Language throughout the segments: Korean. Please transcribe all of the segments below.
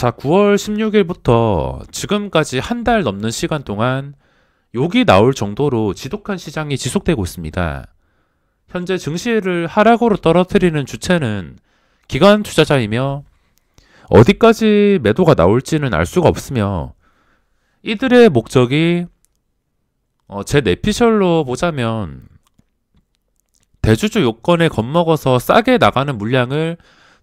자, 9월 16일부터 지금까지 한 달 넘는 시간 동안 욕이 나올 정도로 지독한 시장이 지속되고 있습니다. 현재 증시를 하락으로 떨어뜨리는 주체는 기관 투자자이며 어디까지 매도가 나올지는 알 수가 없으며 이들의 목적이 제 내피셜로 보자면 대주주 요건에 겁먹어서 싸게 나가는 물량을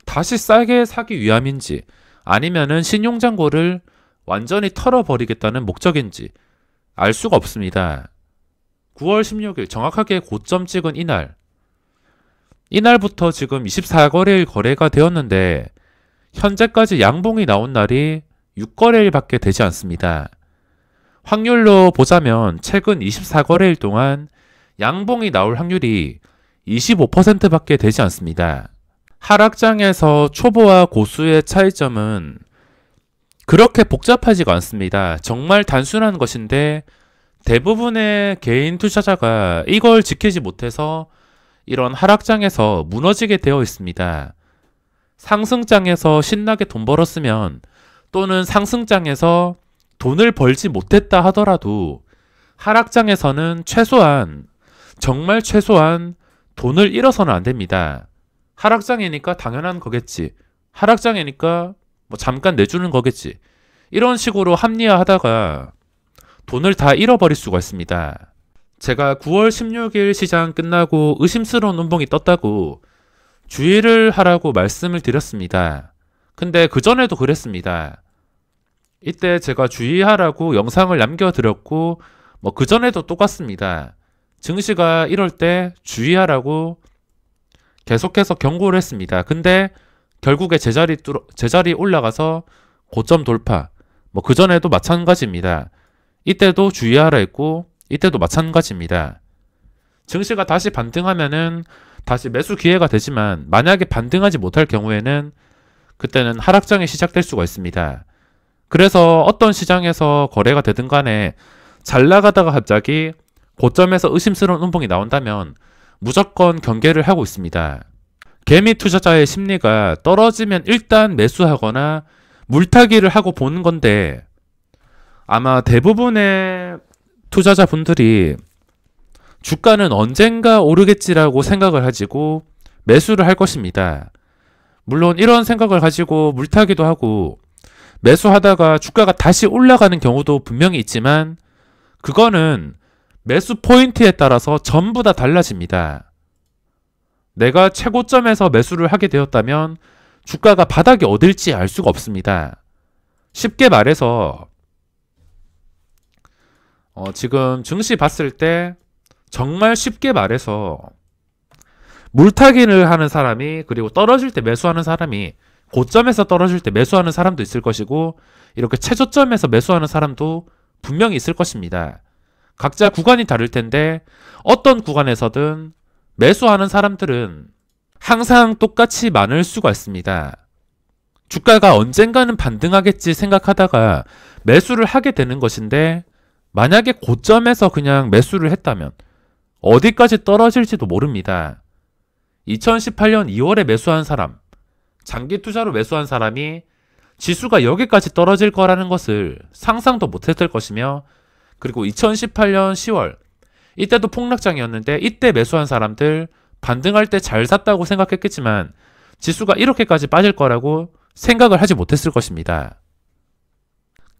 다시 싸게 사기 위함인지 아니면은 신용잔고를 완전히 털어버리겠다는 목적인지 알 수가 없습니다. 9월 16일 정확하게 고점 찍은 이날부터 지금 24거래일 거래가 되었는데 현재까지 양봉이 나온 날이 6거래일밖에 되지 않습니다. 확률로 보자면 최근 24거래일 동안 양봉이 나올 확률이 25%밖에 되지 않습니다. 하락장에서 초보와 고수의 차이점은 그렇게 복잡하지가 않습니다. 정말 단순한 것인데 대부분의 개인 투자자가 이걸 지키지 못해서 이런 하락장에서 무너지게 되어 있습니다. 상승장에서 신나게 돈 벌었으면 또는 상승장에서 돈을 벌지 못했다 하더라도 하락장에서는 정말 최소한 돈을 잃어서는 안 됩니다. 하락장이니까 당연한 거겠지. 하락장이니까 뭐 잠깐 내주는 거겠지. 이런 식으로 합리화하다가 돈을 다 잃어버릴 수가 있습니다. 제가 9월 16일 시장 끝나고 의심스러운 운봉이 떴다고 주의를 하라고 말씀을 드렸습니다. 근데 그전에도 그랬습니다. 이때 제가 주의하라고 영상을 남겨드렸고 뭐 그전에도 똑같습니다. 증시가 이럴 때 주의하라고 계속해서 경고를 했습니다. 근데 결국에 제자리 올라가서 고점 돌파. 뭐 그전에도 마찬가지입니다. 이때도 주의하라 했고 이때도 마찬가지입니다. 증시가 다시 반등하면은 다시 매수 기회가 되지만 만약에 반등하지 못할 경우에는 그때는 하락장이 시작될 수가 있습니다. 그래서 어떤 시장에서 거래가 되든 간에 잘 나가다가 갑자기 고점에서 의심스러운 운봉이 나온다면 무조건 경계를 하고 있습니다. 개미 투자자의 심리가 떨어지면 일단 매수하거나 물타기를 하고 보는 건데 아마 대부분의 투자자분들이 주가는 언젠가 오르겠지라고 생각을 가지고 매수를 할 것입니다. 물론 이런 생각을 가지고 물타기도 하고 매수하다가 주가가 다시 올라가는 경우도 분명히 있지만 그거는 매수 포인트에 따라서 전부 다 달라집니다. 내가 최고점에서 매수를 하게 되었다면 주가가 바닥이 어딜지 알 수가 없습니다. 쉽게 말해서 지금 증시 봤을 때 정말 쉽게 말해서 물타기를 하는 사람이 그리고 떨어질 때 매수하는 사람이 고점에서 떨어질 때 매수하는 사람도 있을 것이고 이렇게 최저점에서 매수하는 사람도 분명히 있을 것입니다. 각자 구간이 다를 텐데 어떤 구간에서든 매수하는 사람들은 항상 똑같이 많을 수가 있습니다. 주가가 언젠가는 반등하겠지 생각하다가 매수를 하게 되는 것인데 만약에 고점에서 그냥 매수를 했다면 어디까지 떨어질지도 모릅니다. 2018년 2월에 매수한 사람, 장기 투자로 매수한 사람이 지수가 여기까지 떨어질 거라는 것을 상상도 못했을 것이며 그리고 2018년 10월 이때도 폭락장이었는데 이때 매수한 사람들 반등할 때 잘 샀다고 생각했겠지만 지수가 이렇게까지 빠질 거라고 생각을 하지 못했을 것입니다.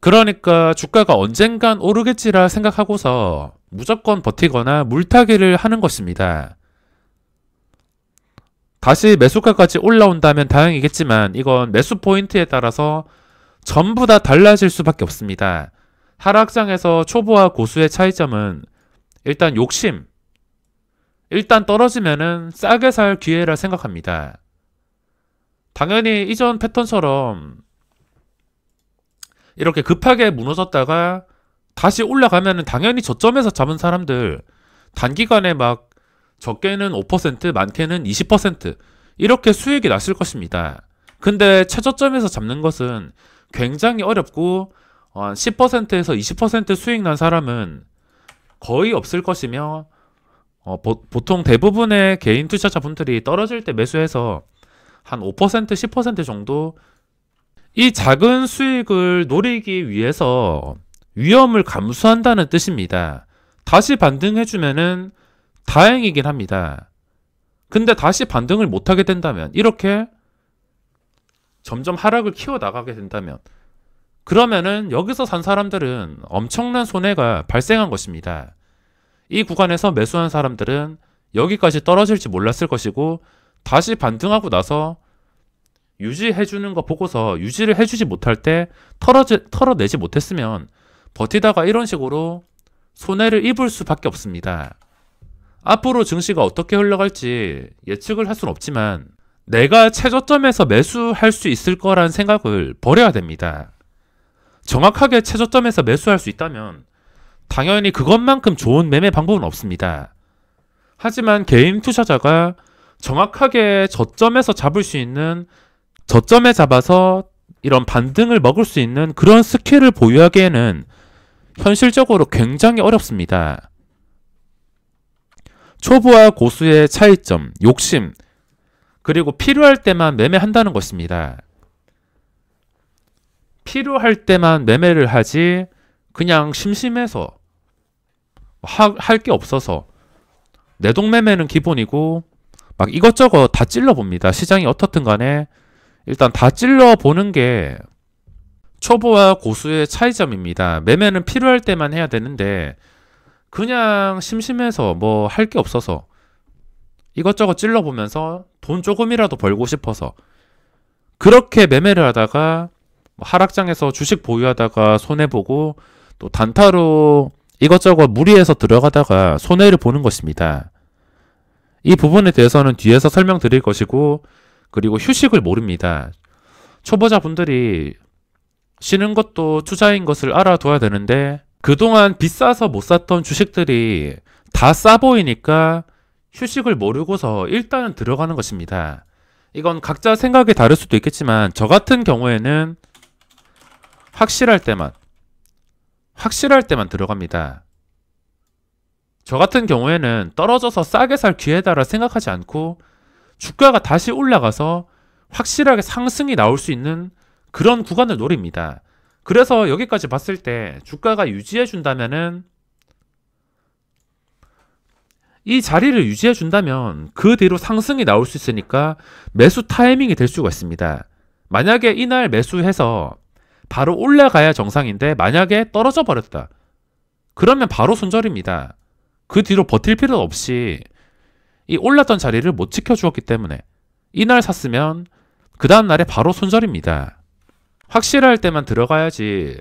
그러니까 주가가 언젠간 오르겠지라 생각하고서 무조건 버티거나 물타기를 하는 것입니다. 다시 매수가까지 올라온다면 다행이겠지만 이건 매수 포인트에 따라서 전부 다 달라질 수밖에 없습니다. 하락장에서 초보와 고수의 차이점은 일단 욕심. 일단 떨어지면은 싸게 살 기회라 생각합니다. 당연히 이전 패턴처럼 이렇게 급하게 무너졌다가 다시 올라가면은 당연히 저점에서 잡은 사람들 단기간에 막 적게는 5%, 많게는 20% 이렇게 수익이 났을 것입니다. 근데 최저점에서 잡는 것은 굉장히 어렵고 10%에서 20% 수익 난 사람은 거의 없을 것이며 보통 대부분의 개인 투자자분들이 떨어질 때 매수해서 한 5%, 10% 정도 이 작은 수익을 노리기 위해서 위험을 감수한다는 뜻입니다. 다시 반등해주면은 다행이긴 합니다. 근데 다시 반등을 못하게 된다면, 이렇게 점점 하락을 키워나가게 된다면, 그러면은 여기서 산 사람들은 엄청난 손해가 발생한 것입니다. 이 구간에서 매수한 사람들은 여기까지 떨어질지 몰랐을 것이고, 다시 반등하고 나서 유지해주는 거 보고서 유지를 해주지 못할 때 털어내지 못했으면 버티다가 이런 식으로 손해를 입을 수밖에 없습니다. 앞으로 증시가 어떻게 흘러갈지 예측을 할 수는 없지만 내가 최저점에서 매수할 수 있을 거란 생각을 버려야 됩니다. 정확하게 최저점에서 매수할 수 있다면 당연히 그것만큼 좋은 매매 방법은 없습니다. 하지만 개인 투자자가 정확하게 저점에서 잡을 수 있는, 저점에 잡아서 이런 반등을 먹을 수 있는 그런 스킬을 보유하기에는 현실적으로 굉장히 어렵습니다. 초보와 고수의 차이점, 욕심, 그리고 필요할 때만 매매한다는 것입니다. 필요할 때만 매매를 하지 그냥 심심해서 할 게 없어서 내동매매는 기본이고 막 이것저것 다 찔러봅니다. 시장이 어떻든 간에 일단 다 찔러보는 게 초보와 고수의 차이점입니다. 매매는 필요할 때만 해야 되는데 그냥 심심해서 뭐 할 게 없어서 이것저것 찔러보면서 돈 조금이라도 벌고 싶어서 그렇게 매매를 하다가 하락장에서 주식 보유하다가 손해보고 또 단타로 이것저것 무리해서 들어가다가 손해를 보는 것입니다. 이 부분에 대해서는 뒤에서 설명드릴 것이고, 그리고 휴식을 모릅니다. 초보자분들이 쉬는 것도 투자인 것을 알아둬야 되는데 그동안 비싸서 못 샀던 주식들이 다 싸 보이니까 휴식을 모르고서 일단은 들어가는 것입니다. 이건 각자 생각이 다를 수도 있겠지만 저 같은 경우에는 확실할 때만 들어갑니다. 저 같은 경우에는 떨어져서 싸게 살 기회다라 생각하지 않고 주가가 다시 올라가서 확실하게 상승이 나올 수 있는 그런 구간을 노립니다. 그래서 여기까지 봤을 때 주가가 유지해 준다면은, 이 자리를 유지해 준다면 그 뒤로 상승이 나올 수 있으니까 매수 타이밍이 될 수가 있습니다. 만약에 이날 매수해서 바로 올라가야 정상인데 만약에 떨어져 버렸다, 그러면 바로 손절입니다. 그 뒤로 버틸 필요 없이 이 올랐던 자리를 못 지켜주었기 때문에 이날 샀으면 그 다음날에 바로 손절입니다. 확실할 때만 들어가야지.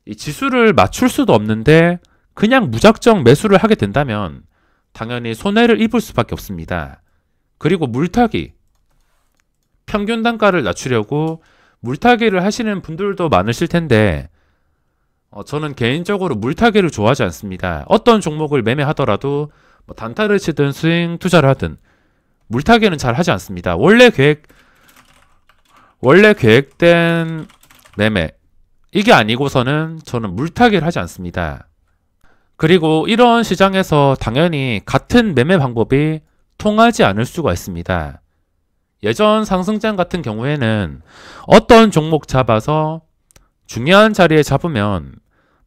이 지수를 맞출 수도 없는데 그냥 무작정 매수를 하게 된다면 당연히 손해를 입을 수밖에 없습니다. 그리고 물타기, 평균 단가를 낮추려고 물타기를 하시는 분들도 많으실 텐데 저는 개인적으로 물타기를 좋아하지 않습니다. 어떤 종목을 매매하더라도 뭐 단타를 치든 스윙 투자를 하든 물타기는 잘 하지 않습니다. 원래 계획된 매매, 이게 아니고서는 저는 물타기를 하지 않습니다. 그리고 이런 시장에서 당연히 같은 매매 방법이 통하지 않을 수가 있습니다. 예전 상승장 같은 경우에는 어떤 종목 잡아서 중요한 자리에 잡으면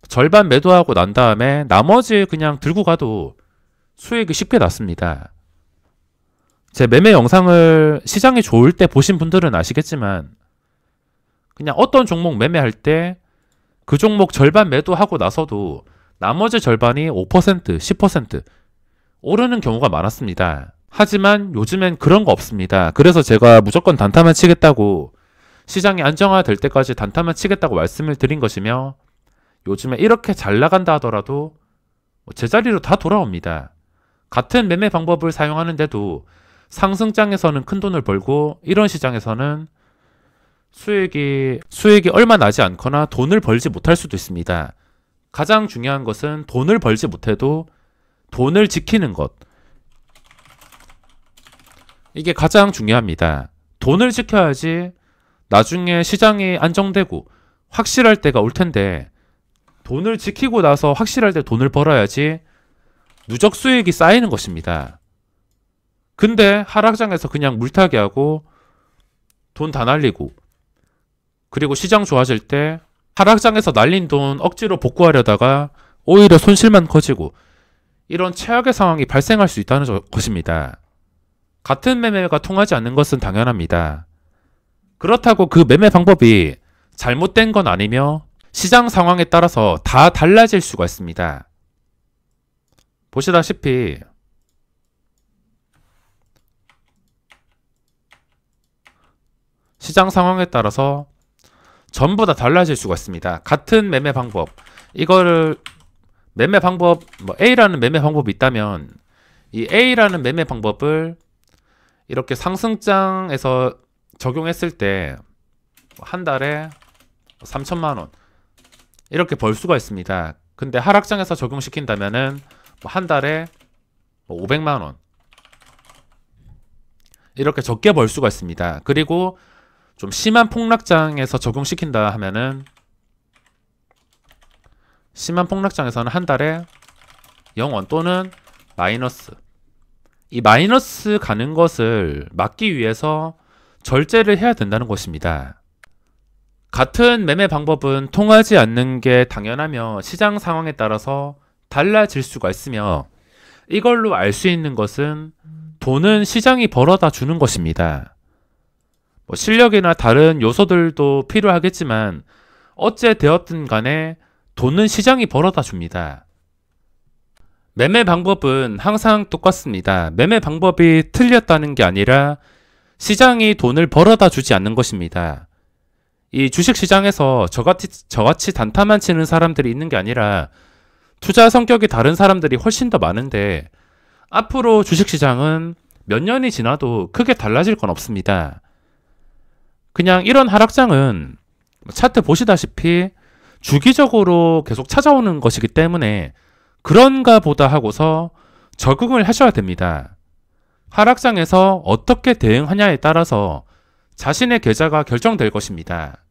절반 매도하고 난 다음에 나머지 그냥 들고 가도 수익이 쉽게 났습니다. 제 매매 영상을 시장이 좋을 때 보신 분들은 아시겠지만 그냥 어떤 종목 매매할 때 그 종목 절반 매도하고 나서도 나머지 절반이 5%, 10% 오르는 경우가 많았습니다. 하지만 요즘엔 그런 거 없습니다. 그래서 제가 무조건 단타만 치겠다고, 시장이 안정화될 때까지 단타만 치겠다고 말씀을 드린 것이며, 요즘에 이렇게 잘 나간다 하더라도 제자리로 다 돌아옵니다. 같은 매매 방법을 사용하는데도 상승장에서는 큰 돈을 벌고 이런 시장에서는 수익이 얼마 나지 않거나 돈을 벌지 못할 수도 있습니다. 가장 중요한 것은 돈을 벌지 못해도 돈을 지키는 것. 이게 가장 중요합니다. 돈을 지켜야지 나중에 시장이 안정되고 확실할 때가 올 텐데, 돈을 지키고 나서 확실할 때 돈을 벌어야지 누적 수익이 쌓이는 것입니다. 근데 하락장에서 그냥 물타기하고 돈 다 날리고 그리고 시장 좋아질 때 하락장에서 날린 돈 억지로 복구하려다가 오히려 손실만 커지고 이런 최악의 상황이 발생할 수 있다는 것입니다. 같은 매매가 통하지 않는 것은 당연합니다. 그렇다고 그 매매 방법이 잘못된 건 아니며 시장 상황에 따라서 다 달라질 수가 있습니다. 보시다시피 시장 상황에 따라서 전부 다 달라질 수가 있습니다. 같은 매매 방법, 이거를 매매 방법, A라는 매매 방법이 있다면 이 A라는 매매 방법을 이렇게 상승장에서 적용했을 때 한 달에 3천만 원 이렇게 벌 수가 있습니다. 근데 하락장에서 적용시킨다면은 한 달에 500만 원 이렇게 적게 벌 수가 있습니다. 그리고 좀 심한 폭락장에서 적용시킨다 하면은 심한 폭락장에서는 한 달에 0원 또는 마이너스, 이 마이너스 가는 것을 막기 위해서 절제를 해야 된다는 것입니다. 같은 매매 방법은 통하지 않는 게 당연하며 시장 상황에 따라서 달라질 수가 있으며 이걸로 알 수 있는 것은 돈은 시장이 벌어다 주는 것입니다. 실력이나 다른 요소들도 필요하겠지만 어째 되었든 간에 돈은 시장이 벌어다 줍니다. 매매 방법은 항상 똑같습니다. 매매 방법이 틀렸다는 게 아니라 시장이 돈을 벌어다 주지 않는 것입니다. 이 주식시장에서 저같이 단타만 치는 사람들이 있는 게 아니라 투자 성격이 다른 사람들이 훨씬 더 많은데 앞으로 주식시장은 몇 년이 지나도 크게 달라질 건 없습니다. 그냥 이런 하락장은 차트 보시다시피 주기적으로 계속 찾아오는 것이기 때문에 그런가 보다 하고서 적응을 하셔야 됩니다. 하락장에서 어떻게 대응하냐에 따라서 자신의 계좌가 결정될 것입니다.